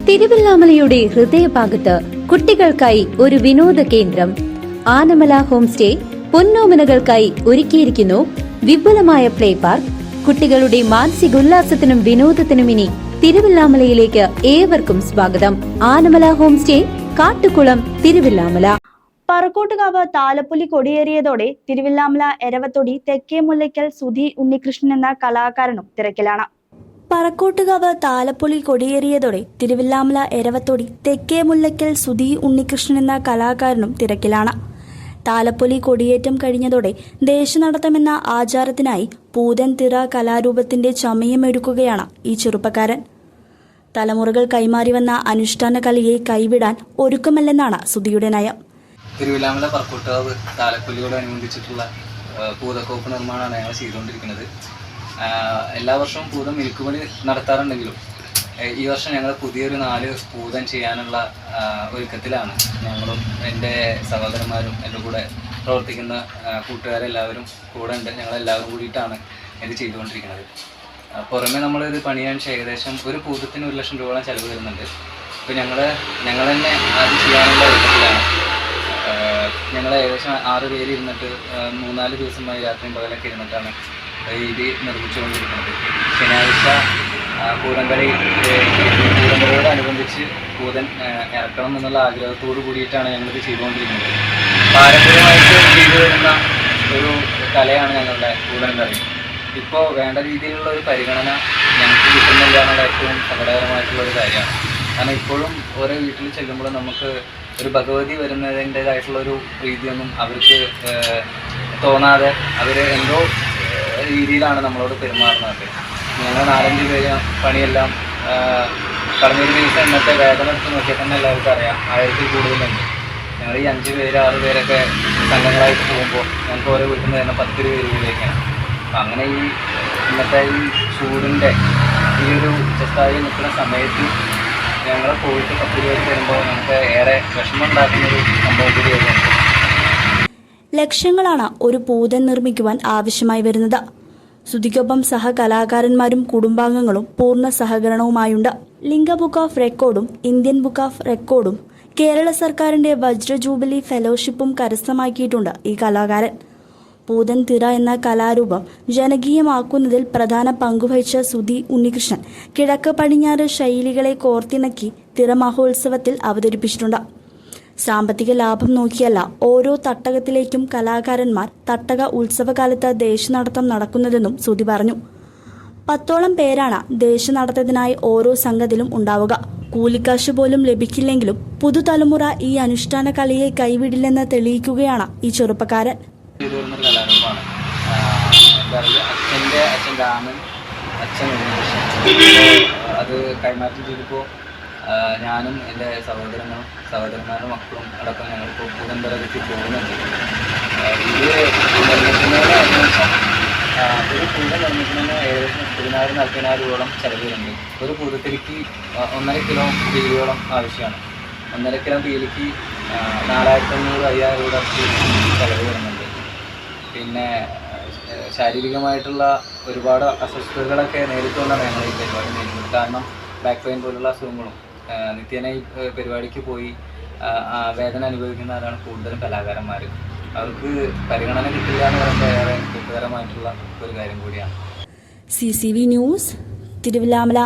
തിരുവില്ലാമലയുടെ ഹൃദയഭാഗത്ത് കുട്ടികൾക്കായി ഒരു വിനോദ കേന്ദ്രം ആനമല ഹോം സ്റ്റേ പൊന്നോമനകൾക്കായി ഒരുക്കിയിരിക്കുന്നു വിപുലമായ പ്ലേ പാർക്ക്. കുട്ടികളുടെ മാനസികോല്ലാസത്തിനും വിനോദത്തിനും ഇനി തിരുവില്ലാമലയിലേക്ക് ഏവർക്കും സ്വാഗതം. Anamala home stay, Kattukulam, Thiruvillamala. പറക്കോട്ടുകാവ് താലപ്പൊലി കൊടിയേറിയതോടെ തിരുവില്ലാമല എരവത്തൊടി തെക്കേ മുല്ലയ്ക്കൽ സുധി ഉണ്ണികൃഷ്ണൻ എന്ന കലാകാരനും തിരക്കിലാണ്. പറക്കോട്ടുകാവ് താലപ്പൊലി കൊടിയേറിയതോടെ തിരുവില്ലാമല എരവത്തൊടി തെക്കേ മുല്ലയ്ക്കൽ സുധി ഉണ്ണികൃഷ്ണൻ എന്ന കലാകാരനും തിരക്കിലാണ്. താലപ്പൊലി കൊടിയേറ്റം കഴിഞ്ഞതോടെ ദേശനടത്തമെന്ന ആചാരത്തിനായി പൂതൻ തിറ കലാരൂപത്തിന്റെ ചമയമൊരുക്കുകയാണ് ഈ ചെറുപ്പക്കാരൻ. തലമുറകൾ കൈമാറി വന്ന അനുഷ്ഠാന കലയെ കൈവിടാൻ ഒരുക്കമല്ലെന്നാണ് സുധിയുടെ നയം. തിരുവില്ലാമല പറക്കോട്ടുകാവ് താലപ്പൊലിയോടനുബന്ധിച്ചിട്ടുള്ള പൂതക്കോപ്പ് നിർമ്മാണമാണ് ഞങ്ങൾ ചെയ്തുകൊണ്ടിരിക്കുന്നത്. എല്ലാ വർഷവും പൂതം മിൽക്കുപണി നടത്താറുണ്ടെങ്കിലും ഈ വർഷം ഞങ്ങൾ പുതിയൊരു 4 പൂതം ചെയ്യാനുള്ള ഒരുക്കത്തിലാണ്. ഞങ്ങളും എൻ്റെ സഹോദരന്മാരും എൻ്റെ കൂടെ പ്രവർത്തിക്കുന്ന കൂട്ടുകാരെല്ലാവരും കൂടെ ഉണ്ട്. ഞങ്ങളെല്ലാവരും കൂടിയിട്ടാണ് ഇത് ചെയ്തുകൊണ്ടിരിക്കുന്നത്. പുറമെ നമ്മളിത് പണിയാൻ ഏകദേശം ഒരു പൂതത്തിന് 1 ലക്ഷം രൂപയോളം ചിലവ് വരുന്നുണ്ട്. ഇപ്പോൾ ഞങ്ങൾ തന്നെ അത് ചെയ്യാനുള്ള ഒരുക്കത്തിലാണ്. ഞങ്ങൾ ഏകദേശം 6 പേര് ഇരുന്നിട്ട് 3-4 ദിവസമായി രാത്രിയും പകലൊക്കെ ഇരുന്നിട്ടാണ് ഇത് നിർമ്മിച്ചുകൊണ്ടിരിക്കുന്നത്. ശനിയാഴ്ച പൂതംകളിയോടനുബന്ധിച്ച് പൂതൻ ഇറക്കണം എന്നുള്ള ആഗ്രഹത്തോടു കൂടിയിട്ടാണ് ഞങ്ങളിത് ചെയ്തുകൊണ്ടിരിക്കുന്നത്. പാരമ്പര്യമായിട്ട് ചെയ്തു വരുന്ന ഒരു കലയാണ് ഞങ്ങളുടെ പൂതംകളി. ഇപ്പോൾ വേണ്ട രീതിയിലുള്ള ഒരു പരിഗണന ഞങ്ങൾക്ക് കിട്ടുന്നില്ല എന്നുള്ള ഏറ്റവും സങ്കടകരമായിട്ടുള്ള ഒരു കാര്യമാണ്. കാരണം ഇപ്പോഴും ഓരോ വീട്ടിൽ ചെല്ലുമ്പോൾ നമുക്ക് ഒരു ഭഗവതി വരുന്നതിൻ്റേതായിട്ടുള്ളൊരു പ്രീതിയൊന്നും അവർക്ക് തോന്നാതെ അവർ എന്തോ രീതിയിലാണ് നമ്മളോട് പെരുമാറുന്നത്. ഞങ്ങൾ 4-5 പേര് പണിയെല്ലാം കഴിഞ്ഞൊരു ദിവസം ഇന്നത്തെ വേതനം എടുത്ത് നോക്കിയാൽ തന്നെ എല്ലാവർക്കും അറിയാം 1000-ൽ കൂടുതലുണ്ട്. ഞങ്ങൾ ഈ 5 പേര് 6 പേരൊക്കെ സംഘങ്ങളായിട്ട് പോകുമ്പോൾ ഞങ്ങൾക്ക് ഓരോ വീട്ടിൽ നിന്ന് തന്നെ 10 രൂപയിലേക്കാണ്. അപ്പം അങ്ങനെ ഈ ഇന്നത്തെ ഈ ചൂടിൻ്റെ ഈ ഒരു ഉച്ചസ്ഥായി നിൽക്കുന്ന സമയത്ത് ഞങ്ങൾ പോയിട്ട് 10 രൂപ തരുമ്പോൾ നമുക്ക് ഏറെ വിഷമം ഉണ്ടാക്കുന്നൊരു സംഭവം കൂടിയായിരുന്നു. ലക്ഷങ്ങളാണ് ഒരു പൂതൻ നിർമ്മിക്കുവാൻ ആവശ്യമായി വരുന്നത്. സുധിക്കൊപ്പം സഹകലാകാരന്മാരും കുടുംബാംഗങ്ങളും പൂർണ്ണ സഹകരണവുമായുണ്ട്. ലിംഗ ബുക്ക് ഓഫ് റെക്കോർഡും ഇന്ത്യൻ ബുക്ക് ഓഫ് റെക്കോർഡും കേരള സർക്കാരിന്റെ വജ്ര ജൂബിലി ഫെലോഷിപ്പും കരസ്ഥമാക്കിയിട്ടുണ്ട് ഈ കലാകാരൻ. പൂതൻ തിറ എന്ന കലാരൂപം ജനകീയമാക്കുന്നതിൽ പ്രധാന പങ്കുവഹിച്ച സുധി ഉണ്ണികൃഷ്ണൻ കിഴക്ക് പടിഞ്ഞാറ് ശൈലികളെ കോർത്തിണക്കി തിറ മഹോത്സവത്തിൽ അവതരിപ്പിച്ചിട്ടുണ്ട്. സാമ്പത്തിക ലാഭം നോക്കിയല്ല ഓരോ തട്ടകത്തിലേക്കും കലാകാരന്മാർ തട്ടക ഉത്സവകാലത്ത് ദേശനടത്തം നടക്കുന്നതെന്നും സുധി പറഞ്ഞു. 10ഓളം പേരാണ് ദേശനടത്തത്തിനായി ഓരോ സംഘത്തിലും ഉണ്ടാവുക. കൂലിക്കാശ് പോലും ലഭിക്കില്ലെങ്കിലും പുതുതലമുറ ഈ അനുഷ്ഠാന കലയെ കൈവിടില്ലെന്ന് തെളിയിക്കുകയാണ് ഈ ചെറുപ്പക്കാരൻ. കലാരൂപമാണ്. അച്ഛൻ്റെ അച്ഛൻ രാമൻ, അച്ഛൻ അത് കൈമാറ്റം ചെയ്തപ്പോൾ ഞാനും എൻ്റെ സഹോദരന്മാരുടെ മക്കളും അടക്കം ഞങ്ങളിപ്പോൾ പൂതംപരത്തിൽ പോകുന്നുണ്ട്. ഇത് നിർമ്മിക്കുന്നതിന് ഏകദേശം ഒരു പൂതം നിർമ്മിക്കുന്നതിന് ഏകദേശം 30,000-40,000 രൂപയോളം ചിലവ് വരുന്നുണ്ട്. ഒരു പൂതത്തിലേക്ക് 1.5 കിലോ പീലിയോളം ആവശ്യമാണ്. 1.5 കിലോ പീലിക്ക് 4,500-5,000 രൂപ ചിലവ് വരുന്നുണ്ട്. പിന്നെ ശാരീരികമായിട്ടുള്ള ഒരുപാട് അസ്വസ്ഥതകളൊക്കെ നേരിട്ടുകൊണ്ടാണ് ഞങ്ങൾ ഈ പരിപാടി നേരിടുന്നത്. കാരണം ബാക്ക് പെയിൻ പോലുള്ള അസുഖങ്ങളും നിത്യേന ഈ പരിപാടിക്ക് പോയി വേദന അനുഭവിക്കുന്നവരാണ് കൂടുതലും കലാകാരന്മാർ. അവർക്ക് പരിഗണന കിട്ടില്ല എന്ന് പറയുമ്പോൾ ഏറെ ദുഃഖകരമായിട്ടുള്ള ഒരു കാര്യം കൂടിയാണ്. CCV news, Thiruvilwamala.